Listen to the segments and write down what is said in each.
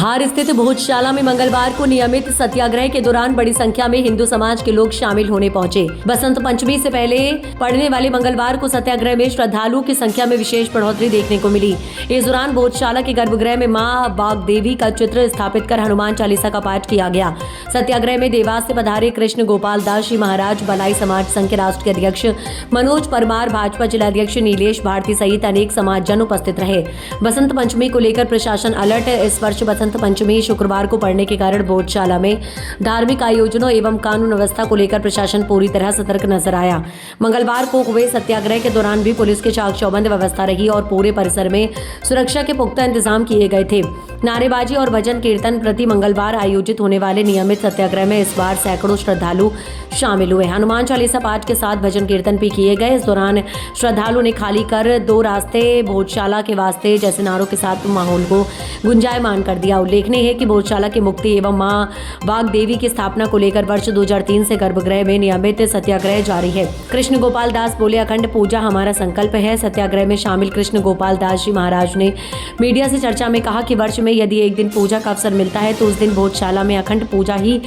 धार स्थित भोजशाला में मंगलवार को नियमित सत्याग्रह के दौरान बड़ी संख्या में हिंदू समाज के लोग शामिल होने पहुंचे। बसंत पंचमी से पहले पड़ने वाले मंगलवार को सत्याग्रह में श्रद्धालुओं की संख्या में विशेष बढ़ोतरी देखने को मिली। इस दौरान भोजशाला के गर्भगृह में मां बागदेवी का चित्र स्थापित कर हनुमान चालीसा का पाठ किया गया। सत्याग्रह में देवास से पधारे कृष्ण गोपाल दास जी महाराज, बलाई समाज संघ के राष्ट्रीय अध्यक्ष मनोज परमार, भाजपा जिलाध्यक्ष नीलेश भारती सहित अनेक समाजजन उपस्थित रहे। बसंत पंचमी को लेकर प्रशासन अलर्ट है। इस वर्ष बसंत पंचमी शुक्रवार को पड़ने के कारण भोजशाला में धार्मिक आयोजनों एवं कानून व्यवस्था को लेकर प्रशासन पूरी तरह सतर्क नजर आया। मंगलवार को हुए सत्याग्रह के दौरान भी पुलिस की चाक चौबंद व्यवस्था रही और पूरे परिसर में सुरक्षा के पुख्ता इंतजाम किए गए थे। नारेबाजी और भजन कीर्तन प्रति मंगलवार आयोजित होने वाले नियमित सत्याग्रह में इस बार सैकड़ों श्रद्धालु शामिल हुए। हनुमान चालीसा पाठ के साथ भजन कीर्तन भी किए गए। इस दौरान श्रद्धालु ने खाली कर दो रास्ते भोजशाला के वास्ते जैसे नारों के साथ माहौल को गुंजायमान कर दिया। उल्लेखनीय है कि भोजशाला की मुक्ति एवं मां बागदेवी की स्थापना को लेकर वर्ष 2003 से गर्भगृह में नियमित सत्याग्रह जारी है। कृष्ण गोपाल दास बोले, अखंड पूजा हमारा संकल्प है। सत्याग्रह में शामिल कृष्ण गोपाल दास जी महाराज ने मीडिया से चर्चा में कहा कि वर्ष में यदि एक दिन पूजा का अवसर मिलता है तो उस दिन भोजशाला में अखंड पूजा ही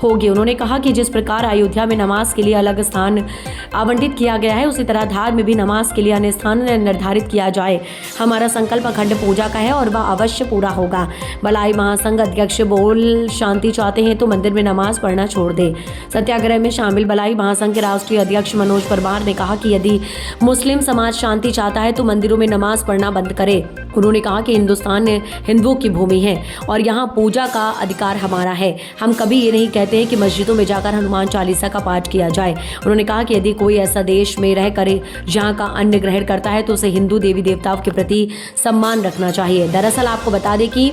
होगी। उन्होंने कहा कि जिस प्रकार अयोध्या में नमाज के लिए अलग स्थान आवंटित किया गया है, उसी तरह धार में भी नमाज के लिए अन्य स्थान निर्धारित किया जाए। हमारा संकल्प अखंड पूजा का है और वह अवश्य पूरा होगा। बलाई महासंघ अध्यक्ष बोल, शांति चाहते हैं तो मंदिर में नमाज पढ़ना छोड़ दे। सत्याग्रह में शामिल बलाई महासंघ के राष्ट्रीय अध्यक्ष मनोज परमार ने कहा कि यदि मुस्लिम समाज शांति चाहता है तो मंदिरों में नमाज पढ़ना बंद करे। उन्होंने कहा कि हिंदुस्तान हिंदुओं की भूमि है और यहाँ पूजा का अधिकार हमारा है। हम कभी ये नहीं कहते हैं कि मस्जिदों में जाकर हनुमान चालीसा का पाठ किया जाए। उन्होंने कहा कि यदि कोई ऐसा देश में रह कर जहाँ का अन्न ग्रहण करता है तो उसे हिंदू देवी देवताओं के प्रति सम्मान रखना चाहिए। दरअसल आपको बता दें कि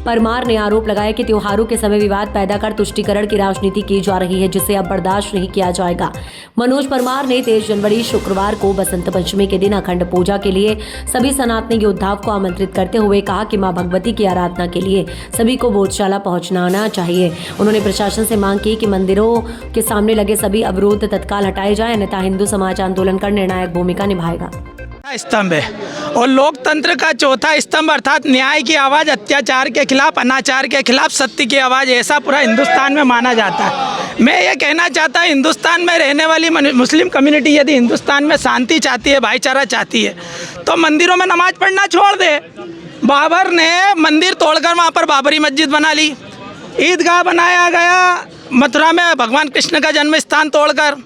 परमार ने आरोप लगाया कि त्योहारों के समय विवाद पैदा कर तुष्टीकरण की राजनीति की जा रही है, जिसे अब बर्दाश्त नहीं किया जाएगा। मनोज परमार ने 23 जनवरी शुक्रवार को बसंत पंचमी के दिन अखंड पूजा के लिए सभी सनातनी योद्धाओं को आमंत्रित करते हुए कहा कि मां भगवती की आराधना के लिए सभी को भोजशाला पहुंचना चाहिए। उन्होंने प्रशासन से मांग की कि मंदिरों के सामने लगे सभी अवरोध तत्काल हटाए जाए, अन्यथा हिंदू समाज आंदोलन कर निर्णायक भूमिका निभाएगा। स्तंभ है और लोकतंत्र का चौथा स्तंभ अर्थात न्याय की आवाज़, अत्याचार के खिलाफ, अनाचार के खिलाफ सत्य की आवाज़, ऐसा पूरा हिंदुस्तान में माना जाता है। मैं ये कहना चाहता हूँ, हिंदुस्तान में रहने वाली मुस्लिम कम्युनिटी यदि हिंदुस्तान में शांति चाहती है, भाईचारा चाहती है, तो मंदिरों में नमाज पढ़ना छोड़ दे। बाबर ने मंदिर तोड़कर वहाँ पर बाबरी मस्जिद बना ली, ईदगाह बनाया गया मथुरा में भगवान कृष्ण का जन्म स्थान तोड़कर,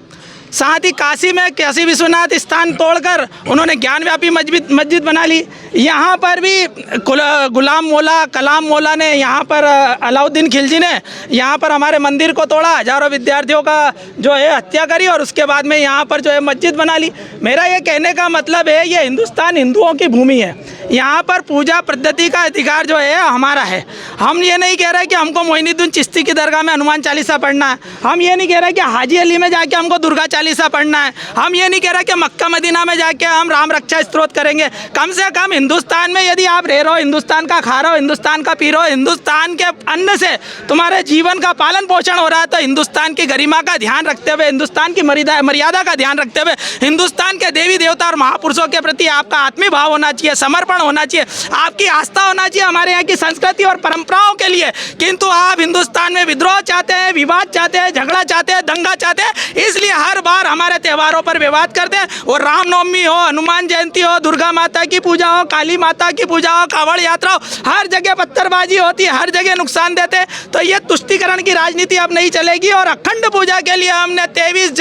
साथ ही काशी में काशी विश्वनाथ स्थान तोड़कर उन्होंने ज्ञानव्यापी मस्जिद बना ली। यहाँ पर भी गुलाम मौला, कलाम मौला ने, यहाँ पर अलाउद्दीन खिलजी ने यहाँ पर हमारे मंदिर को तोड़ा, हजारों विद्यार्थियों का जो है हत्या करी और उसके बाद में यहाँ पर जो है मस्जिद बना ली। मेरा ये कहने का मतलब है, ये हिंदुस्तान हिंदुओं की भूमि है। यहाँ पर पूजा पद्धति का अधिकार जो है हमारा है। हम ये नहीं कह रहे कि हमको मोइनुद्दीन चिश्ती की दरगाह में हनुमान चालीसा पढ़ना है। हम ये नहीं कह रहे कि हाजी अली में जाके हमको दुर्गा चालीसा पढ़ना है। हम ये नहीं कह रहे कि मक्का मदीना में जाके हम राम रक्षा स्तोत्र करेंगे। कम से कम हिंदुस्तान में यदि आप रह रहे हो, हिंदुस्तान का खा रहे हो, हिंदुस्तान का पी रहे हो, हिंदुस्तान के अन्न से तुम्हारे जीवन का पालन पोषण हो रहा है, तो हिंदुस्तान की गरिमा का ध्यान रखते हुए, हिंदुस्तान की मर्यादा का ध्यान रखते हुए, हिंदुस्तान के देवी देवता और महापुरुषों के प्रति आपका आत्मीय भाव होना चाहिए, समर्पण होना चाहिए, आपकी आस्था होना चाहिए हमारे यहाँ की संस्कृति और परंपराओं के लिए। किंतु आप हिंदुस्तान में विद्रोह चाहते हैं, विवाद चाहते हैं, झगड़ा चाहते हैं, दंगा चाहते हैं, इसलिए हर बार हमारे त्योहारों पर विवाद करते हैं। और रामनवमी हो, हनुमान जयंती हो, दुर्गा माता की पूजा हो, काली माता की पूजा हो, कावड़ यात्रा हो, हर जगह पत्थरबाजी होती है, हर जगह नुकसान देते हैं। तो ये तुष्टीकरण की राजनीति अब नहीं चलेगी। और अखंड पूजा के लिए हमने 23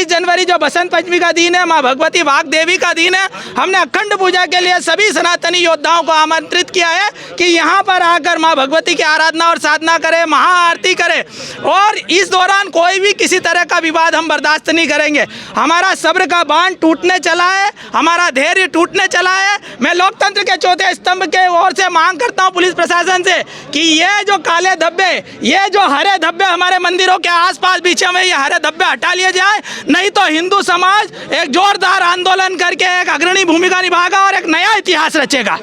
जनवरी जो बसंत पंचमी का दिन है, माँ भगवती वाग्देवी का दिन है, हमने अखंड पूजा के लिए सभी सनातनी योद्धाओं को आमंत्रित किया है कि यहाँ पर आकर माँ भगवती की आराधना और साधना करें, महाआरती करें। और इस दौरान कोई भी किसी तरह का विवाद हम बर्दाश्त नहीं करेंगे। हमारा सब्र का बांध टूटने चला है, हमारा धैर्य टूटने चला है। मैं लोकतंत्र के चौथे स्तंभ के ओर से मांग करता हूँ पुलिस प्रशासन से कि ये जो काले धब्बे, ये जो हरे धब्बे हमारे मंदिरों के आसपास बिछे हुए, ये हरे धब्बे हटा लिए जाए, नहीं तो हिंदू समाज एक जोरदार आंदोलन करके एक अग्रणी भूमिका निभाएगा और एक नया इतिहास रचेगा।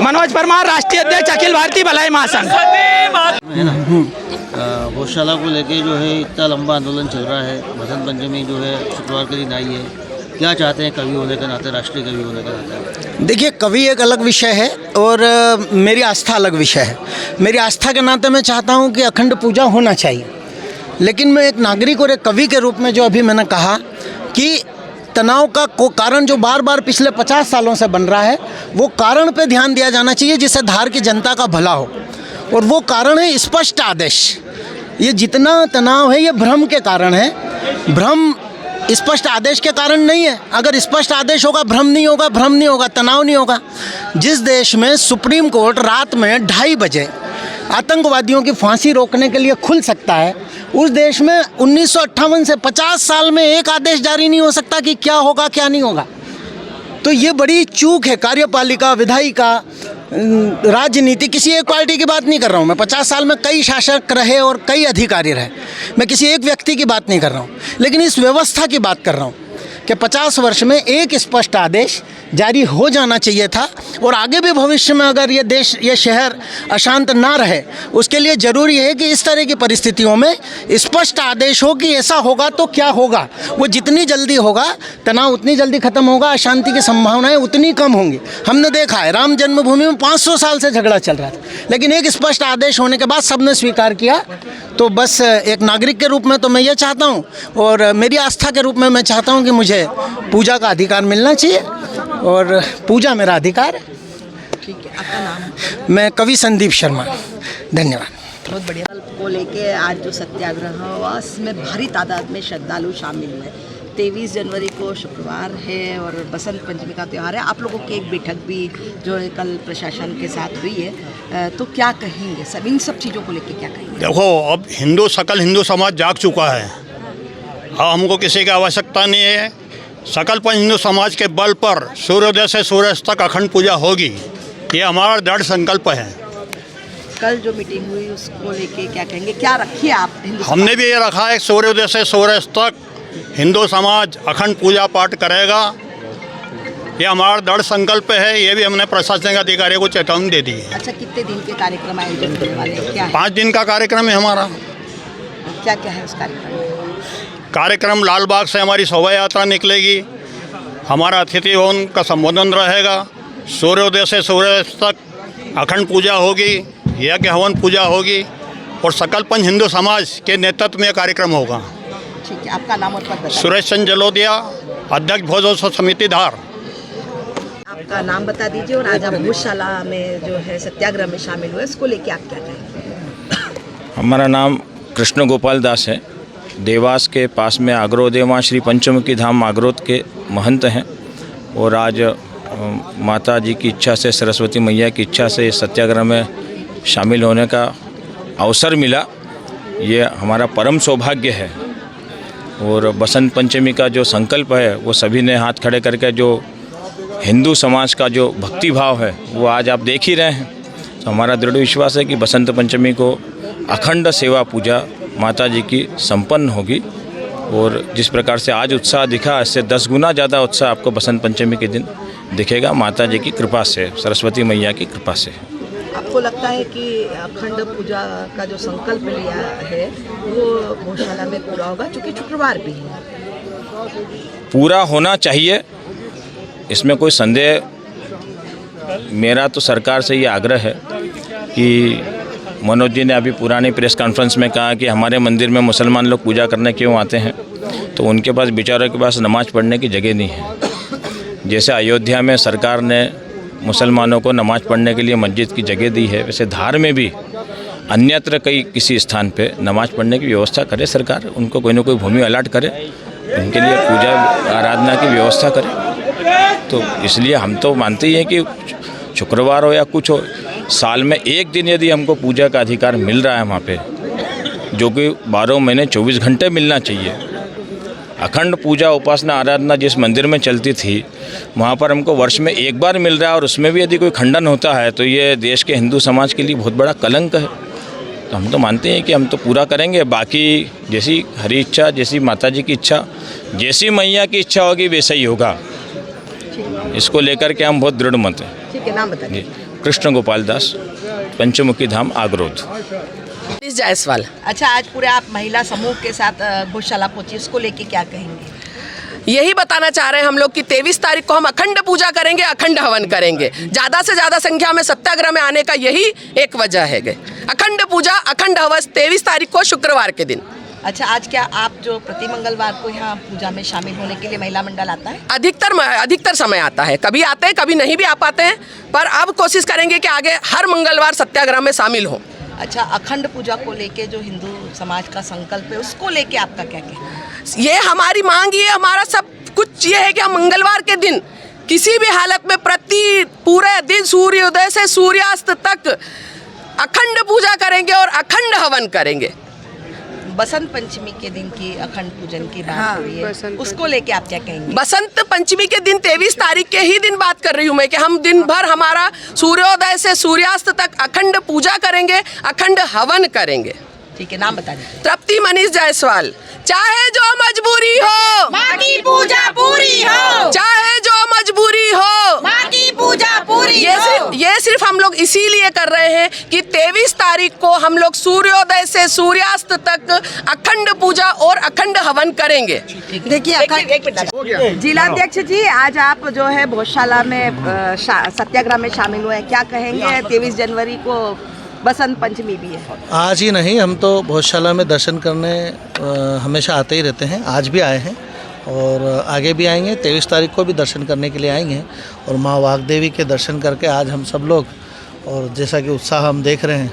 मनोज परमार, राष्ट्रीय अध्यक्ष, अखिल भारतीय भलाई महासंघ। गौशाला को लेके जो है इतना लंबा आंदोलन चल रहा है। बसंत पंचमी जो है शुक्रवार के दिन आई है, क्या चाहते हैं कवि होने के नाते, राष्ट्रीय कवि होने के नाते? देखिए, कवि एक अलग विषय है और मेरी आस्था अलग विषय है। मेरी आस्था के नाते मैं चाहता हूँ कि अखंड पूजा होना चाहिए, लेकिन मैं एक नागरिक और एक कवि के रूप में जो अभी मैंने कहा कि तनाव का कारण जो बार बार पिछले 50 सालों से बन रहा है, वो कारण पे ध्यान दिया जाना चाहिए जिससे धार की जनता का भला हो। और वो कारण है स्पष्ट आदेश। ये जितना तनाव है ये भ्रम के कारण है। भ्रम स्पष्ट आदेश के कारण नहीं है। अगर स्पष्ट आदेश होगा, भ्रम नहीं होगा, भ्रम नहीं होगा, तनाव नहीं होगा। जिस देश में सुप्रीम कोर्ट रात में 2:30 बजे आतंकवादियों की फांसी रोकने के लिए खुल सकता है, उस देश में 1958 से 50 साल में एक आदेश जारी नहीं हो सकता कि क्या होगा क्या नहीं होगा। तो ये बड़ी चूक है कार्यपालिका, विधायिका, राजनीति। किसी एक पार्टी की बात नहीं कर रहा हूँ मैं। 50 साल में कई शासक रहे और कई अधिकारी रहे। मैं किसी एक व्यक्ति की बात नहीं कर रहा हूँ, लेकिन इस व्यवस्था की बात कर रहा हूँ कि 50 वर्ष में एक स्पष्ट आदेश जारी हो जाना चाहिए था। और आगे भी भविष्य में अगर ये देश, ये शहर अशांत ना रहे, उसके लिए ज़रूरी है कि इस तरह की परिस्थितियों में स्पष्ट आदेश हो कि ऐसा होगा तो क्या होगा। वो जितनी जल्दी होगा, तनाव उतनी जल्दी ख़त्म होगा, अशांति की संभावनाएं उतनी कम होंगी। हमने देखा है राम जन्मभूमि में 500 साल से झगड़ा चल रहा था, लेकिन एक स्पष्ट आदेश होने के बाद सबने स्वीकार किया। तो बस एक नागरिक के रूप में तो मैं ये चाहता हूँ, और मेरी आस्था के रूप में मैं चाहता हूँ कि मुझे पूजा का अधिकार मिलना चाहिए, और पूजा मेरा अधिकार है। ठीक है, आपका नाम? मैं कवि संदीप शर्मा। धन्यवाद। बहुत बढ़िया। कल को लेके आज जो सत्याग्रह हुआ, उसमें भारी तादाद में श्रद्धालु शामिल हुए। 23 जनवरी को शुक्रवार है और बसंत पंचमी का त्यौहार है। आप लोगों की एक बैठक भी जो है कल प्रशासन के साथ हुई है, तो क्या कहेंगे सब इन सब चीज़ों को लेके, क्या कहेंगे? देखो, अब सकल हिंदू समाज जाग चुका है। अब हमको किसी की आवश्यकता नहीं है। सकल हिंदू समाज के बल पर सूर्योदय से सूर्यास्त तक अखंड पूजा होगी, ये हमारा दृढ़ संकल्प है। कल जो मीटिंग हुई उसको लेके क्या कहेंगे, क्या रखिए आप? हमने भी ये रखा है, सूर्योदय से सूर्यास्त तक हिंदू समाज अखंड पूजा पाठ करेगा, ये हमारा दृढ़ संकल्प है। ये भी हमने प्रशासनिक अधिकारियों को चेतावनी दे दी है। अच्छा, कितने दिन के कार्यक्रम आयोजन करने वाले हैं, क्या है? 5 दिन का कार्यक्रम है हमारा। क्या क्या है उस कार्यक्रम में? कार्यक्रम लाल बाग से हमारी शोभा यात्रा निकलेगी, हमारा अतिथि भवन का संबोधन रहेगा, सूर्योदय से सूर्यास्त तक अखंड पूजा होगी, यज्ञ हवन पूजा होगी, और सकल पंच हिंदू समाज के नेतृत्व में कार्यक्रम होगा। ठीक है, आपका नाम और पद बताइए। सुरेश चंद्र जलोदिया, अध्यक्ष भोजोत्सव समिति धार। आपका नाम बता दीजिए, और आज आप भोजशाला में जो है सत्याग्रह में शामिल हुए, इसको लेके आप क्या कहेंगे? हमारा नाम कृष्ण गोपाल दास है। देवास के पास में आग्रोद माँ श्री पंचमुखी धाम आग्रोद के महंत हैं, और आज माता जी की इच्छा से, सरस्वती मैया की इच्छा से इस सत्याग्रह में शामिल होने का अवसर मिला। ये हमारा परम सौभाग्य है। और बसंत पंचमी का जो संकल्प है, वो सभी ने हाथ खड़े करके, जो हिंदू समाज का जो भक्ति भाव है वो आज आप देख ही रहे हैं। तो हमारा दृढ़ विश्वास है कि बसंत पंचमी को अखंड सेवा पूजा माता जी की संपन्न होगी। और जिस प्रकार से आज उत्साह दिखा, इससे 10 गुना ज़्यादा उत्साह आपको बसंत पंचमी के दिन दिखेगा, माता जी की कृपा से, सरस्वती मैया की कृपा से। आपको लगता है कि अखंड पूजा का जो संकल्प लिया है वो भोजशाला में पूरा होगा, क्योंकि शुक्रवार भी है? पूरा होना चाहिए, इसमें कोई संदेह। मेरा तो सरकार से ये आग्रह है कि मनोज जी ने अभी पुरानी प्रेस कॉन्फ्रेंस में कहा कि हमारे मंदिर में मुसलमान लोग पूजा करने क्यों आते हैं, तो उनके पास, बेचारों के पास नमाज़ पढ़ने की जगह नहीं है। जैसे अयोध्या में सरकार ने मुसलमानों को नमाज़ पढ़ने के लिए मस्जिद की जगह दी है, वैसे धार में भी अन्यत्र किसी स्थान पे नमाज़ पढ़ने की व्यवस्था करे सरकार। उनको कोई ना कोई भूमि अलाट करे, उनके लिए पूजा आराधना की व्यवस्था करे। तो इसलिए हम तो मानते ही हैं कि शुक्रवार हो या कुछ हो, साल में एक दिन यदि हमको पूजा का अधिकार मिल रहा है वहाँ पे, जो कि 12 महीने 24 घंटे मिलना चाहिए। अखंड पूजा उपासना आराधना जिस मंदिर में चलती थी, वहाँ पर हमको वर्ष में एक बार मिल रहा है, और उसमें भी यदि कोई खंडन होता है तो ये देश के हिंदू समाज के लिए बहुत बड़ा कलंक है। तो हम तो मानते हैं कि हम तो पूरा करेंगे। बाकी जैसी हरी इच्छा, जैसी माता जी की इच्छा, जैसी मैया की इच्छा होगी वैसा ही होगा। इसको लेकर के हम बहुत दृढ़ मत हैं। ठीक है, नाम बताइए। कृष्ण गोपाल दास, पंचमुखी धाम आग्रोध। जायसवाल। अच्छा, आज पूरे आप महिला समूह के साथ भोजशाला पहुंची, इसको लेके क्या कहेंगे? यही बताना चाह रहे हैं हम लोग कि 23 तारीख को हम अखंड पूजा करेंगे, अखंड हवन करेंगे। ज़्यादा से ज़्यादा संख्या में सत्याग्रह में आने का यही एक वजह है। अखंड पूजा, अखंड हवन 23 तारीख को शुक्रवार के दिन। अच्छा, आज क्या आप जो प्रति मंगलवार को यहाँ पूजा में शामिल होने के लिए महिला मंडल आता है? अधिकतर समय आता है, कभी आते हैं कभी नहीं भी आ पाते हैं, पर अब कोशिश करेंगे कि आगे हर मंगलवार सत्याग्रह में शामिल हो। अच्छा, अखंड पूजा को लेके जो हिंदू समाज का संकल्प है उसको लेके आपका क्या कहना है? ये हमारी मांग, ये हमारा सब कुछ ये है कि हम मंगलवार के दिन किसी भी हालत में पूरे दिन सूर्योदय से सूर्यास्त तक अखंड पूजा करेंगे और अखंड हवन करेंगे। बसंत पंचमी के दिन की अखंड पूजन की बात हो रही है, उसको लेके आप क्या कहेंगे? बसंत पंचमी के दिन 23 तारीख के ही दिन बात कर रही हूँ मैं कि हम दिन भर हमारा सूर्योदय से सूर्यास्त तक अखंड पूजा करेंगे, अखंड हवन करेंगे। ठीक है, नाम बता दीजिए। तृप्ति मनीष जायसवाल। चाहे जो मजबूरी हो, माँ की पूजा पूरी हो, चाहे जो मजबूरी हो, माँ की पूजा पूरी ये सिर्फ हम लोग इसीलिए कर रहे हैं कि 23 तारीख को हम लोग सूर्योदय से सूर्यास्त तक अखंड पूजा और अखंड हवन करेंगे। देखिए, जिलाध्यक्ष जी, आज आप जो है भोजशाला में सत्याग्रह में शामिल हुए, क्या कहेंगे? 23 जनवरी को बसंत पंचमी भी है। आज ही नहीं, हम तो भोजशाला में दर्शन करने हमेशा आते ही रहते हैं। आज भी आए हैं और आगे भी आएंगे। 23 तारीख को भी दर्शन करने के लिए आएंगे और माँ वाग्देवी के दर्शन करके आज हम सब लोग, और जैसा कि उत्साह हम देख रहे हैं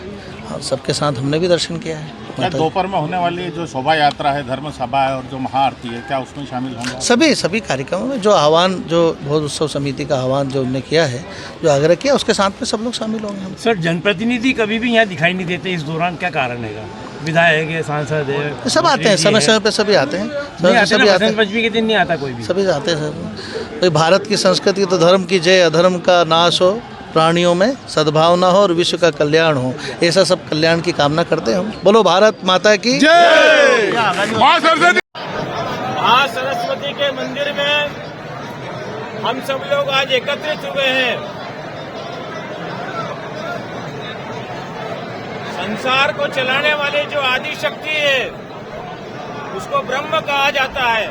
और सबके साथ हमने भी दर्शन किया है। दोपहर में होने वाली जो शोभा यात्रा है, धर्म सभा है और जो महाआरती है, क्या उसमें शामिल होंगे? सभी कार्यक्रमों में जो आह्वान, जो भोज उत्सव समिति का आह्वान जो उन्होंने किया है, जो आग्रह किया, उसके साथ में सब लोग शामिल होंगे हम। सर, जनप्रतिनिधि कभी भी यहाँ दिखाई नहीं देते इस दौरान, क्या कारण है? विधायक है, सांसद है, सब आते हैं, समय समय पे सभी आते हैं, सभी आते हैं। पंचमी के दिन नहीं आता कोई भी, सभी आते हैं सर। भाई, भारत की संस्कृति तो धर्म की जय, अधर्म का नाश हो, प्राणियों में सद्भावना हो और विश्व का कल्याण हो, ऐसा सब कल्याण की कामना करते हैं हम। बोलो भारत माता की जय। माँ सरस्वती के मंदिर में हम सब लोग आज एकत्रित हुए हैं। संसार को चलाने वाली जो आदि शक्ति है उसको ब्रह्म कहा जाता है।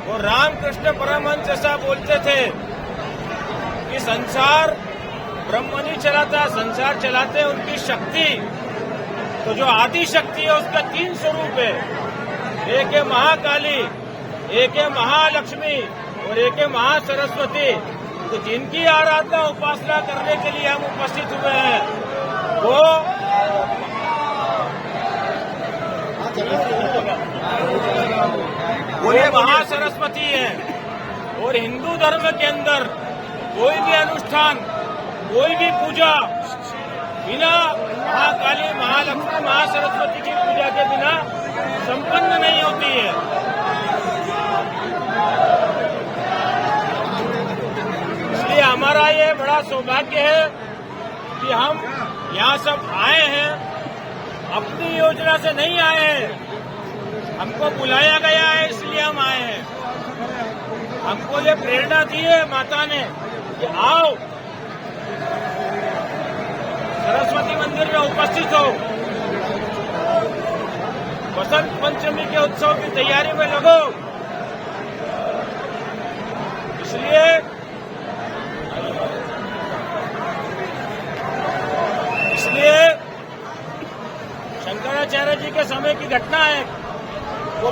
और रामकृष्ण परमहंस ऐसा बोलते थे कि संसार ब्रह्म नहीं चलाता, संसार चलाते उनकी शक्ति। तो जो आदि शक्ति है उसका 3 स्वरूप है, एक है महाकाली, एक है महालक्ष्मी और एक है महासरस्वती। तो जिनकी आराधना उपासना करने के लिए हम उपस्थित हुए हैं वो ये महासरस्वती है। और हिंदू धर्म के अंदर कोई भी अनुष्ठान, कोई भी पूजा बिना महाकाली, महालक्ष्मी, महासरस्वती की पूजा के बिना संपन्न नहीं होती है। इसलिए हमारा ये बड़ा सौभाग्य है कि हम यहाँ सब आए हैं, अपनी योजना से नहीं आए हैं, हमको बुलाया गया है इसलिए हम आए हैं। हमको ये प्रेरणा दी है माता ने कि आओ सरस्वती मंदिर में उपस्थित हो, बसंत पंचमी के उत्सव की तैयारी में लगो। इसलिए शंकराचार्य जी के समय की घटना है, वो